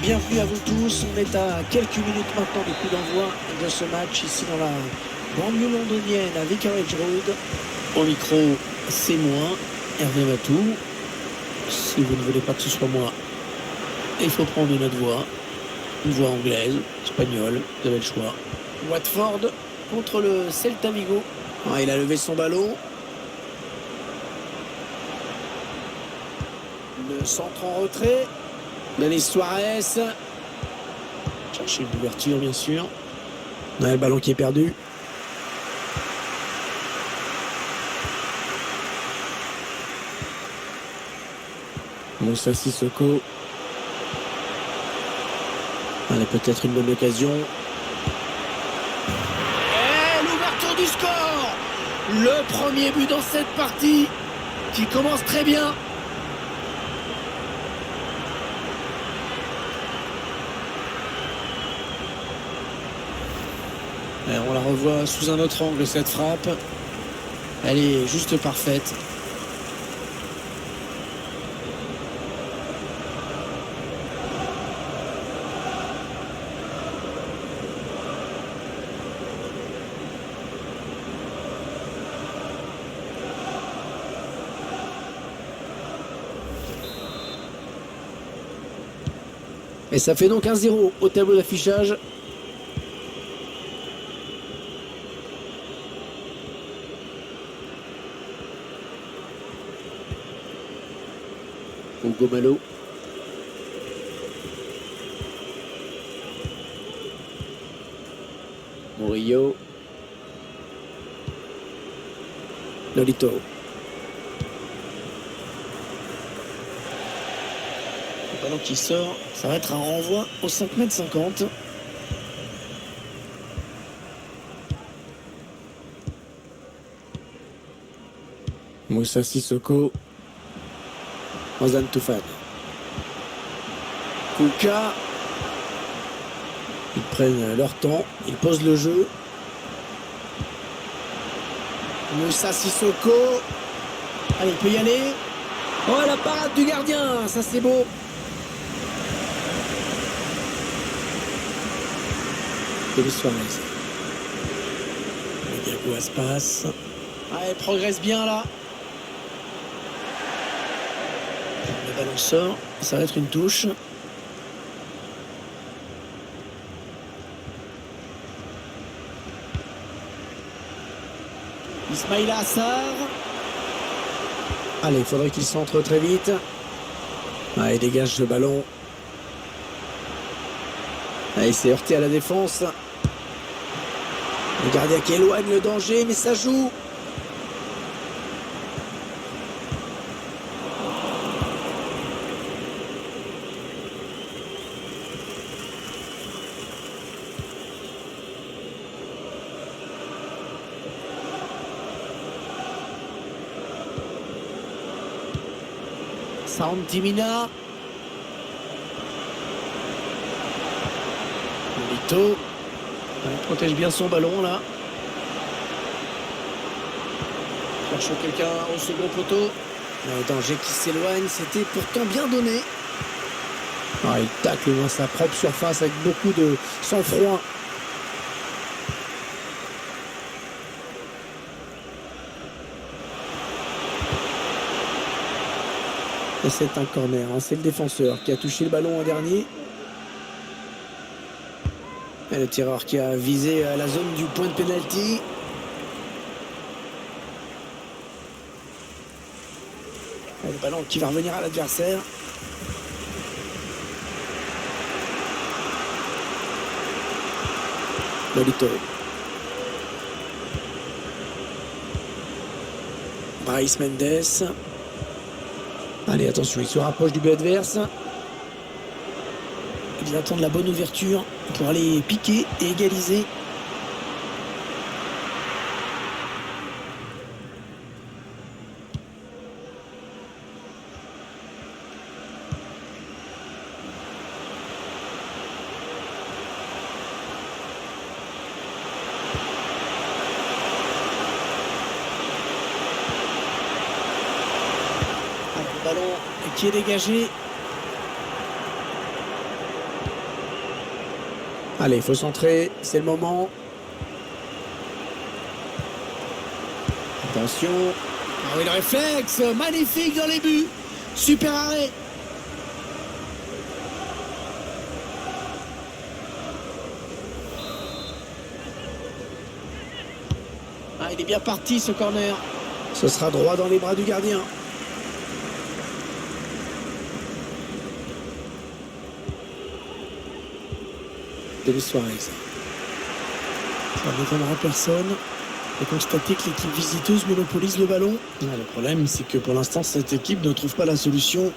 Bienvenue à vous tous, on est à quelques minutes maintenant du coup d'envoi de ce match ici dans la banlieue londonienne à Vicarage Road. Au micro, c'est moi, Hervé Matou. Si vous ne voulez pas que ce soit moi, il faut prendre une autre voix. Une voix anglaise, espagnole, vous avez le choix. Watford contre le Celta Vigo. Ah, il a levé son ballon. Le centre en retrait. Denis Suarez. Chercher une ouverture, bien sûr. On a le ballon qui est perdu. Moussa Sissoko. Allez, peut-être une bonne occasion. Et l'ouverture du score. Le premier but dans cette partie qui commence très bien. Et on la revoit sous un autre angle, cette frappe. Elle est juste parfaite. Et ça fait donc 1-0 au tableau d'affichage. Hugo Malo. Murillo. Nolito. Le ballon qui sort, ça va être un renvoi au 5,50 m. Moussa Sissoko. Ozan Tufan. Kouka. Ils prennent leur temps, ils posent le jeu. Moussa Sissoko. Allez, il peut y aller. Oh, la parade du gardien, ça c'est beau. Denis Suarez. Le Diago Aspas. Ah, elle progresse bien là. Le ballon sort, ça va être une touche. Ismaïla Assar. Allez, il faudrait qu'il centre très vite. Ah, il dégage le ballon. Ah, il s'est heurté à la défense. Le gardien qui éloigne le danger, mais ça joue. Santimina. Nolito. Il protège bien son ballon là. Cherche quelqu'un au second poteau. Le danger qui s'éloigne, c'était pourtant bien donné. Ah, il tacle dans sa propre surface avec beaucoup de sang-froid. Et c'est un corner, hein. C'est le défenseur qui a touché le ballon en dernier. Et le tireur qui a visé la zone du point de pénalty. Et le ballon qui va revenir à l'adversaire. Nolito. Brais Mendes. Allez, attention, il se rapproche du but adverse. Ils attendent la bonne ouverture pour aller piquer et égaliser. Ballon qui est dégagé. Allez, il faut centrer, c'est le moment. Attention. Ah oui, le réflexe, magnifique dans les buts. Super arrêt. Ah, il est bien parti ce corner. Ce sera droit dans les bras du gardien. Denis Suarez. Ça n'étonnera personne de constater que l'équipe visiteuse monopolise le ballon. Le problème, c'est que pour l'instant, cette équipe ne trouve pas la solution.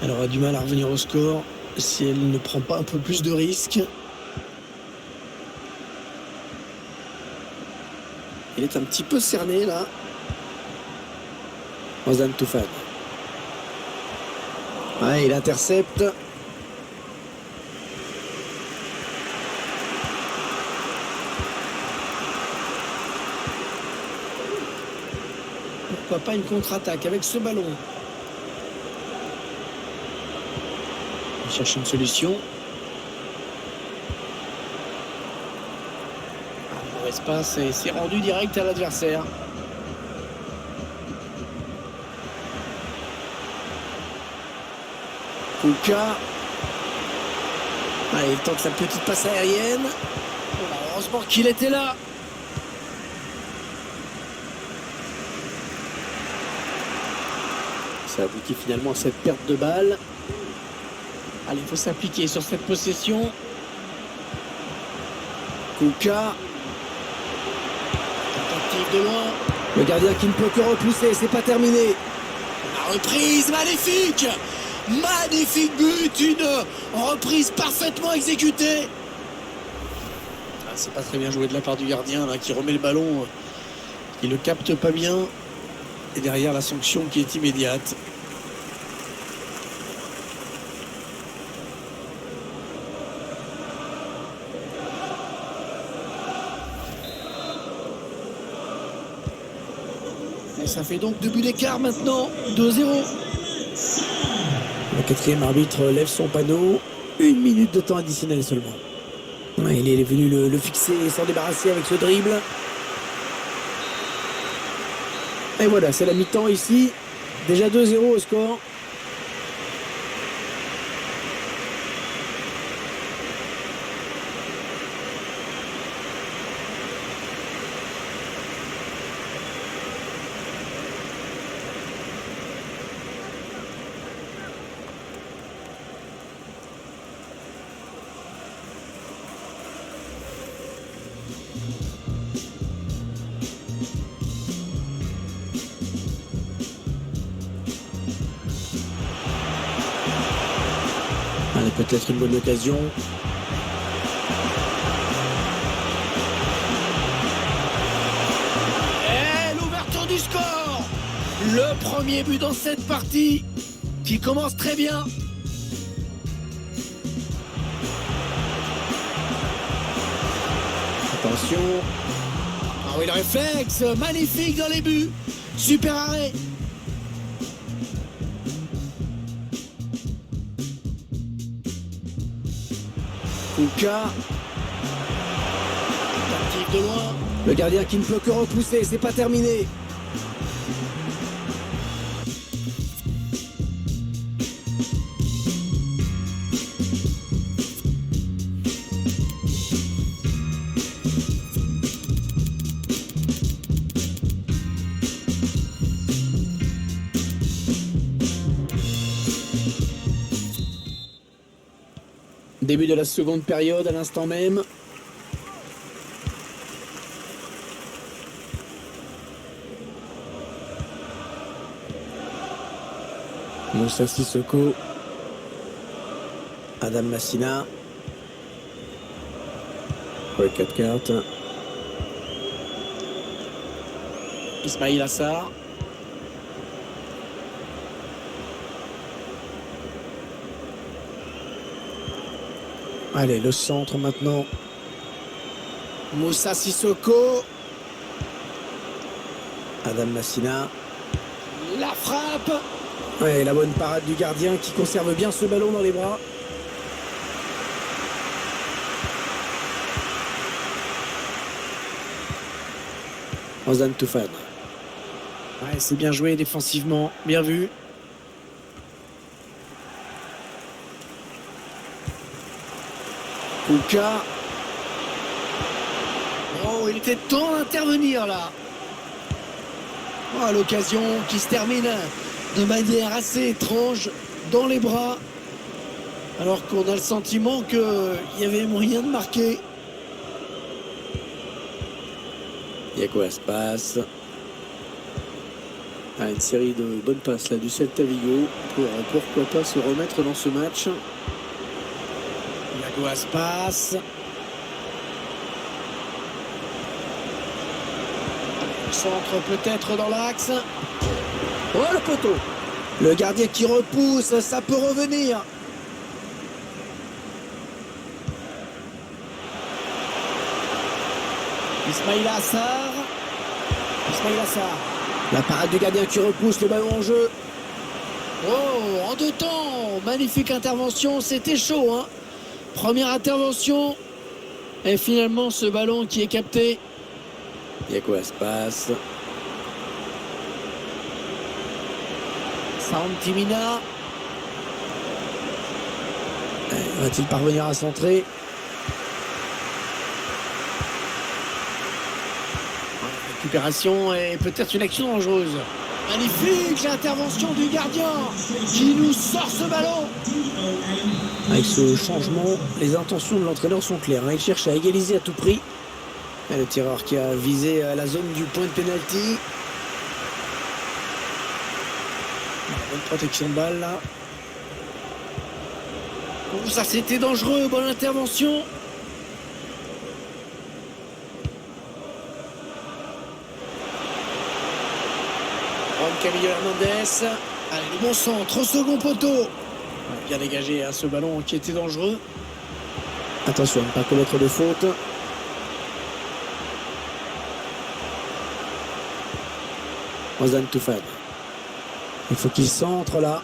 Elle aura du mal à revenir au score si elle ne prend pas un peu plus de risques. Il est un petit peu cerné là. Ozan Tufan. Ouais, il intercepte. Pourquoi pas une contre-attaque avec ce ballon? On cherche une solution. Mauvais passe et c'est rendu direct à l'adversaire. Kuka. Allez, il tente la petite passe aérienne. Heureusement qu'il était là. Ça aboutit finalement à cette perte de balle. Allez, il faut s'appliquer sur cette possession. Kuka. Tentative de loin. Le gardien qui ne peut que repousser, c'est pas terminé. La reprise, magnifique. Magnifique but, une reprise parfaitement exécutée. Ah, c'est pas très bien joué de la part du gardien là, qui remet le ballon. Il le capte pas bien. Et derrière la sanction qui est immédiate. Et ça fait donc 2 buts d'écart maintenant. 2-0. Le quatrième arbitre lève son panneau. 1 minute de temps additionnel seulement. Il est venu le fixer et s'en débarrasser avec ce dribble. Et voilà, c'est la mi-temps ici. Déjà 2-0 au score. Allez, peut-être une bonne occasion. Et l'ouverture du score. Le premier but dans cette partie qui commence très bien. Attention. Ah oui, le réflexe, magnifique dans les buts. Super arrêt. Kuka. Tentative de loin. Le gardien qui ne peut que repousser, c'est pas terminé. Début de la seconde période à l'instant même. Moussa Sissoko. Adam Massina. Roy Cathcart. Ismail Assar. Allez, le centre maintenant. Moussa Sissoko. Adam Massina. La frappe. Ouais, la bonne parade du gardien qui conserve bien ce ballon dans les bras. Ozan Tufan. Ouais, c'est bien joué défensivement, bien vu. Kuka. Oh, il était temps d'intervenir là. Oh, l'occasion qui se termine de manière assez étrange dans les bras. Alors qu'on a le sentiment qu'il y avait moyen de marquer. Iago Aspas. Ah, une série de bonnes passes là du Celta Vigo pour pourquoi pas se remettre dans ce match. Iago Aspas. Centre peut-être dans l'axe. Oh, le poteau. Le gardien qui repousse, ça peut revenir. Ismaïla Assar. Ismaïla Assar. La parade du gardien qui repousse le ballon en jeu. Oh, en deux temps. Magnifique intervention. C'était chaud, hein. Première intervention. Et finalement, ce ballon qui est capté. Iago Aspas. Santi Mina. Va-t-il parvenir à centrer? Récupération et peut-être une action dangereuse. Magnifique l'intervention du gardien qui nous sort ce ballon. Avec ce changement, les intentions de l'entraîneur sont claires. Il cherche à égaliser à tout prix. Et le tireur qui a visé la zone du point de pénalty. Bonne protection de balle là. Oh, ça c'était dangereux, bonne intervention. Camilo Hernandez. Allez, le bon centre au second poteau. Bien dégagé à ce ballon qui était dangereux. Attention à ne pas commettre de faute. Ozan Tufan. Il faut qu'il centre là.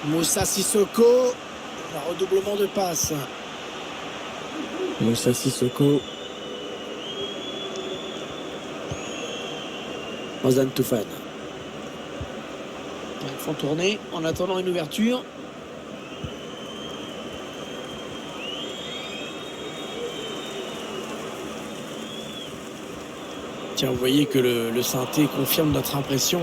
Moussa Sissoko. Un redoublement de passe. Moussa Sissoko. Ozan Tufan. Ils font tourner en attendant une ouverture. Tiens, vous voyez que le synthé confirme notre impression.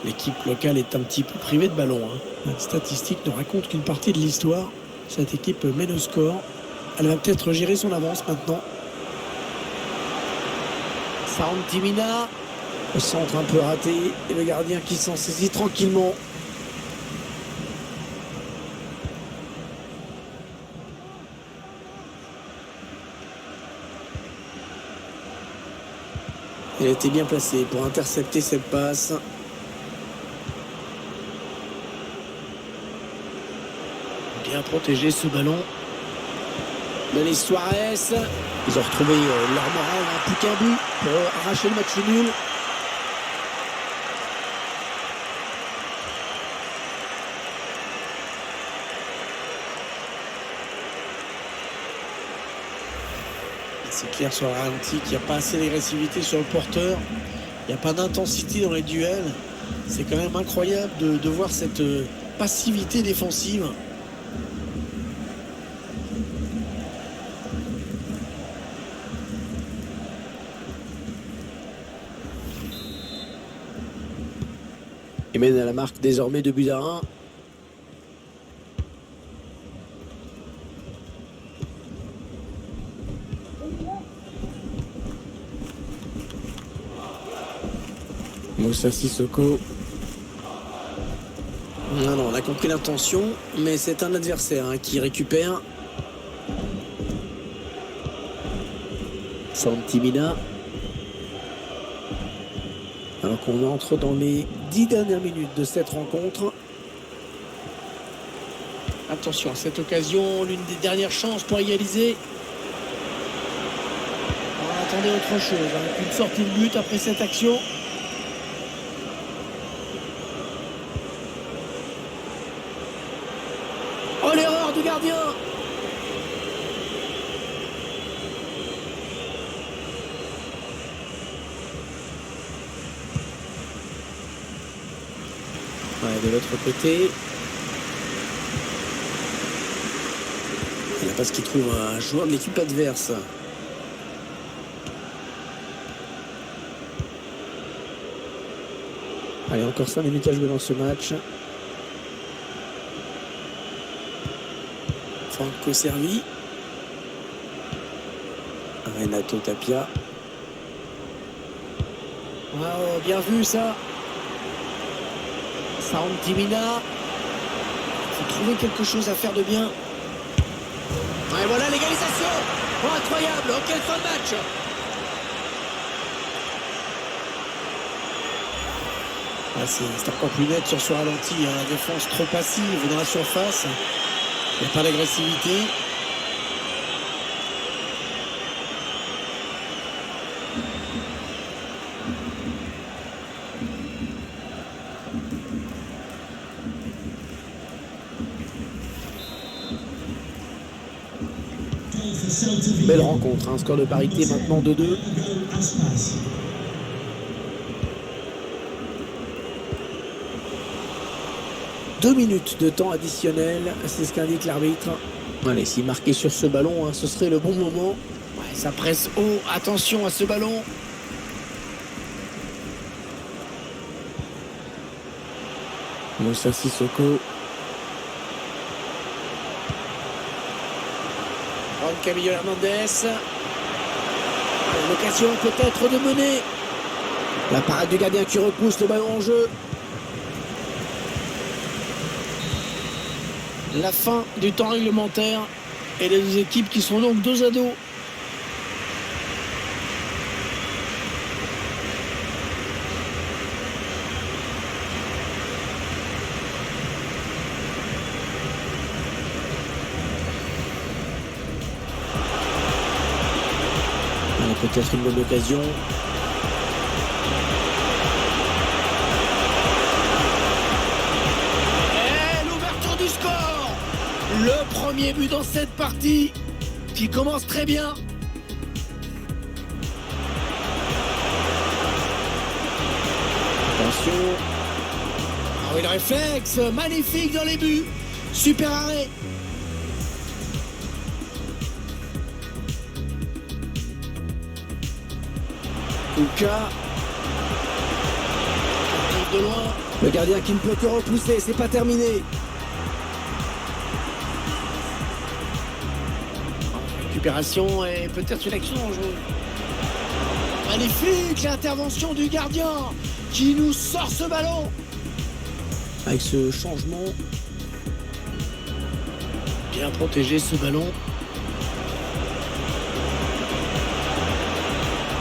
L'équipe locale est un petit peu privée de ballon. La statistique nous raconte qu'une partie de l'histoire, cette équipe mène au score. Elle va peut-être gérer son avance maintenant. Santi Mina. Le centre un peu raté et le gardien qui s'en saisit tranquillement. Il était bien placé pour intercepter cette passe. Bien protégé ce ballon. Denis Suarez. Ils ont retrouvé leur morale, plus qu'un but pour arracher le match nul. C'est clair sur le ralenti qu'il n'y a pas assez d'agressivité sur le porteur. Il n'y a pas d'intensité dans les duels. C'est quand même incroyable de voir cette passivité défensive. Il mène à la marque désormais 2-1. Moussa Sissoko. Non, on a compris l'intention, mais c'est un adversaire qui récupère. Santi Mina. Alors qu'on entre dans les 10 dernières minutes de cette rencontre. Attention à cette occasion, l'une des dernières chances pour égaliser. On attendait autre chose, une sortie de but après cette action. du gardien. Ouais, de l'autre côté. Il n'y a pas ce qu'il trouve un joueur de l'équipe adverse. Allez, encore 5 minutes à jouer dans ce match. Franco Servi. Renato Tapia. Wow, bien vu ça. Santimina. Il faut trouver quelque chose à faire de bien. Et voilà l'égalisation. Oh, incroyable. Oh, quelle fin de match. Ah, c'est encore plus net sur ce ralenti. Hein. La défense trop passive dans la surface. Il n'y a pas d'agressivité. Belle rencontre, un score de parité maintenant 2-2. Deux minutes de temps additionnel, c'est ce qu'indique l'arbitre. Allez, s'il marquait sur ce ballon, hein, ce serait le bon moment. Ouais, ça presse haut, attention à ce ballon. Moussa Sissoko. Juan Camilo Hernandez. L'occasion peut-être de mener. La parade du gardien qui repousse le ballon en jeu. La fin du temps réglementaire et les deux équipes qui sont donc 2-2. Peut-être une bonne occasion. Et l'ouverture du score. Le premier but dans cette partie qui commence très bien. Attention. Ah oui, le réflexe magnifique dans les buts. Super arrêt. Kouka. De loin. Le gardien qui ne peut que repousser, c'est pas terminé. Récupération et peut-être une action en jeu. Magnifique l'intervention du gardien qui nous sort ce ballon. Avec ce changement. Bien protégé ce ballon.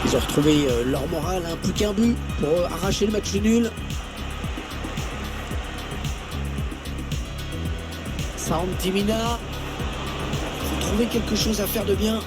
Ils ont retrouvé leur morale, hein, plus qu'un but pour arracher le match nul. Santimina. Il faut trouver quelque chose à faire de bien.